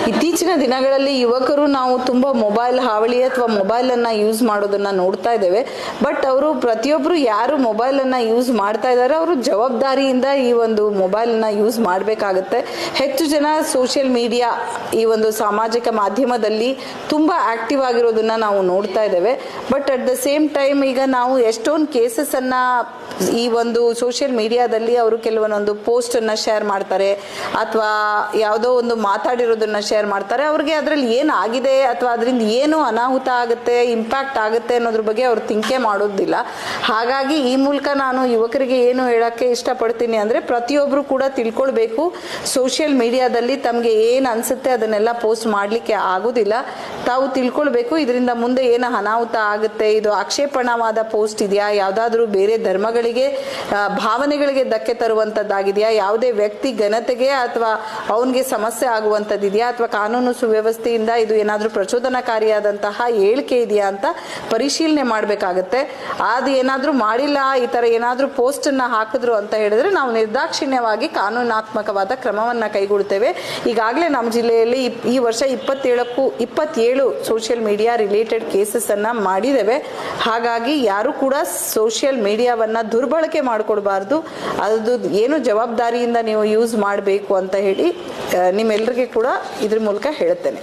ಇತ್ತೀಚಿನ ದಿನಗಳಲ್ಲಿ ಯುವಕರು ನಾವು ತುಂಬ ಮೊಬೈಲ್ ಹಾವಳಿ ಅಥವಾ ಮೊಬೈಲನ್ನು ಯೂಸ್ ಮಾಡೋದನ್ನು ನೋಡ್ತಾ ಇದ್ದೇವೆ. ಬಟ್ ಅವರು ಪ್ರತಿಯೊಬ್ಬರು ಯಾರು ಮೊಬೈಲನ್ನು ಯೂಸ್ ಮಾಡ್ತಾ ಇದ್ದಾರೆ ಅವರು ಜವಾಬ್ದಾರಿಯಿಂದ ಈ ಒಂದು ಮೊಬೈಲನ್ನು ಯೂಸ್ ಮಾಡಬೇಕಾಗುತ್ತೆ. ಹೆಚ್ಚು ಜನ ಸೋಷಿಯಲ್ ಮೀಡಿಯಾ ಈ ಒಂದು ಸಾಮಾಜಿಕ ಮಾಧ್ಯಮದಲ್ಲಿ ತುಂಬ ಆಕ್ಟಿವ್ ಆಗಿರೋದನ್ನು ನಾವು ನೋಡ್ತಾ ಇದ್ದೇವೆ. But at the same time ಈಗ ನಾವು ಎಷ್ಟೊಂದು ಕೇಸಸನ್ನು ಈ ಒಂದು ಸೋಷಿಯಲ್ ಮೀಡಿಯಾದಲ್ಲಿ ಅವರು ಕೆಲವೊಂದೊಂದು ಪೋಸ್ಟನ್ನು ಶೇರ್ ಮಾಡ್ತಾರೆ ಅಥವಾ ಯಾವುದೋ ಒಂದು ಮಾತಾಡಿರೋದನ್ನು ಶೇರ್ ಮಾಡ್ತಾರೆ. ಅವ್ರಿಗೆ ಅದರಲ್ಲಿ ಏನಾಗಿದೆ ಅಥವಾ ಅದರಿಂದ ಏನು ಅನಾಹುತ ಆಗುತ್ತೆ, ಇಂಪ್ಯಾಕ್ಟ್ ಆಗುತ್ತೆ ಅನ್ನೋದ್ರ ಬಗ್ಗೆ ಅವ್ರು ತಿಂಕೆ ಮಾಡೋದಿಲ್ಲ. ಹಾಗಾಗಿ ಈ ಮೂಲಕ ನಾನು ಯುವಕರಿಗೆ ಏನು ಹೇಳೋಕ್ಕೆ ಇಷ್ಟಪಡ್ತೀನಿ ಅಂದರೆ, ಪ್ರತಿಯೊಬ್ಬರು ಕೂಡ ತಿಳ್ಕೊಳ್ಬೇಕು, ಸೋಷಿಯಲ್ ಮೀಡಿಯಾದಲ್ಲಿ ತಮಗೆ ಏನು ಅನಿಸುತ್ತೆ ಅದನ್ನೆಲ್ಲ ಪೋಸ್ಟ್ ಮಾಡಲಿಕ್ಕೆ ಆಗೋದಿಲ್ಲ. ತಾವು ತಿಳ್ಕೊಳ್ಬೇಕು ಇದರಿಂದ ಮುಂದೆ ಏನು ಅನಾಹುತ ಆಗುತ್ತೆ, ಇದು ಆಕ್ಷೇಪಣವಾದ ಪೋಸ್ಟ್ ಇದೆಯಾ, ಯಾವುದಾದ್ರೂ ಬೇರೆ ಧರ್ಮಗಳಿಗೆ ಭಾವನೆಗಳಿಗೆ ಧಕ್ಕೆ ತರುವಂಥದ್ದಾಗಿದೆಯಾ, ಯಾವುದೇ ವ್ಯಕ್ತಿ ಘನತೆಗೆ ಅಥವಾ ಅವನಿಗೆ ಸಮಸ್ಯೆ ಆಗುವಂಥದ್ದಿದೆಯಾ, ಅಥವಾ ಕಾನೂನು ಸುವ್ಯವಸ್ಥೆಯಿಂದ ಇದು ಏನಾದರೂ ಪ್ರಚೋದನಕಾರಿಯಾದಂತಹ ಹೇಳಿಕೆ ಇದೆಯಾ ಅಂತ ಪರಿಶೀಲನೆ ಮಾಡಬೇಕಾಗತ್ತೆ. ಅದು ಏನಾದರೂ ಮಾಡಿಲ್ಲ, ಈ ಥರ ಏನಾದರೂ ಪೋಸ್ಟನ್ನು ಹಾಕಿದ್ರು ಅಂತ ಹೇಳಿದ್ರೆ ನಾವು ನಿರ್ದಾಕ್ಷಿಣ್ಯವಾಗಿ ಕಾನೂನಾತ್ಮಕವಾದ ಕ್ರಮವನ್ನು ಕೈಗೊಳ್ತೇವೆ. ಈಗಾಗಲೇ ನಮ್ಮ ಜಿಲ್ಲೆಯಲ್ಲಿ ಈ ವರ್ಷ 27 ಸೋಷಿಯಲ್ ಮೀಡಿಯಾ ರಿಲೇಟೆಡ್ ಕೇಸಸನ್ನು ಮಾಡಿದ್ದೇವೆ. ಹಾಗಾಗಿ ಯಾರು ಕೂಡ ಸೋಷಿಯಲ್ ಮೀಡಿಯಾವನ್ನು ದುರ್ಬಳಕೆ ಮಾಡಿಕೊಡ್ಬಾರ್ದು. ಅದು ಏನು ಜವಾಬ್ದಾರಿಯಿಂದ ನೀವು ಯೂಸ್ ಮಾಡಬೇಕು ಅಂತ ಹೇಳಿ ನಿಮ್ಮೆಲ್ಲರಿಗೆ ಕೂಡ ಇದ್ರ ಮೂಲಕ ಹೇಳ್ತೇನೆ.